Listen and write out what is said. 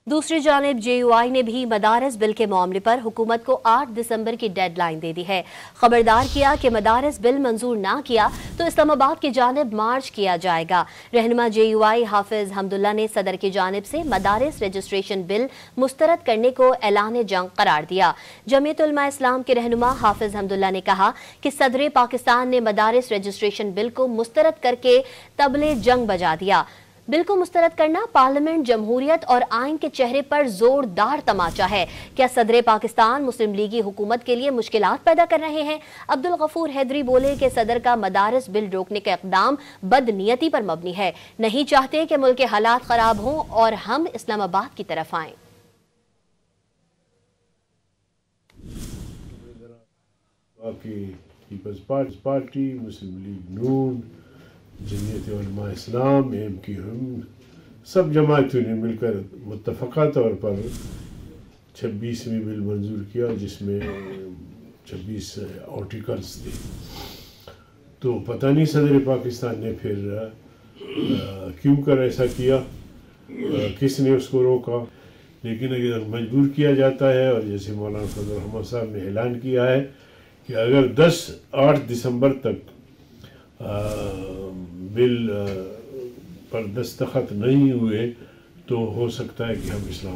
दूसरी जानिब JUI ने भी मदारिस बिल के मामले पर हुकूमत को 8 दिसंबर की डेड लाइन दे दी है। खबरदार किया कि मदारिस बिल मंजूर ना किया तो इस्लामाबाद की जानिब मार्च किया जाएगा। रहनुमा JUI हाफिज हमदुल्ला ने सदर की जानिब से मदारिस रजिस्ट्रेशन बिल मुस्तरद करने को ऐलान जंग करार दिया। जमीयत उलमा इस्लाम के रहनुमा हाफिज हमदुल्ला ने कहा कि सदर पाकिस्तान ने मदारिस रजिस्ट्रेशन बिल को मुस्तरद करके तबले जंग बजा दिया। बिल को मुस्तरद करना पार्लियामेंट, जमहूरियत और आइन के चेहरे पर जोरदार तमाचा है। क्या सदर पाकिस्तान मुस्लिम लीगी हुकूमत के लिए मुश्किलात पैदा कर रहे हैं? अब्दुल गफूर हैदरी बोले कि सदर का मदारिस बिल रोकने का इक़दाम बदनीयती पर मबनी है। नहीं चाहते कि मुल्क के हालात खराब हों और हम इस्लामाबाद की तरफ आएं। पीपल्स पार्टी, मुस्लिम लीग नून, जमीयत उलमा इस्लाम, MQM, सब जमातों ने मिलकर मुत्तफ़क़ा तौर पर 26वीं बिल मंजूर किया, जिसमें 26 आर्टिकल्स थे। तो पता नहीं सदर पाकिस्तान ने फिर क्यों कर ऐसा किया, किसने उसको रोका। लेकिन अगर मजबूर किया जाता है, और जैसे मौलाना फजल रहमान साहब ने ऐलान किया है कि अगर 8 दिसंबर तक बिल पर दस्तखत नहीं हुए तो हो सकता है कि हम इस्लाम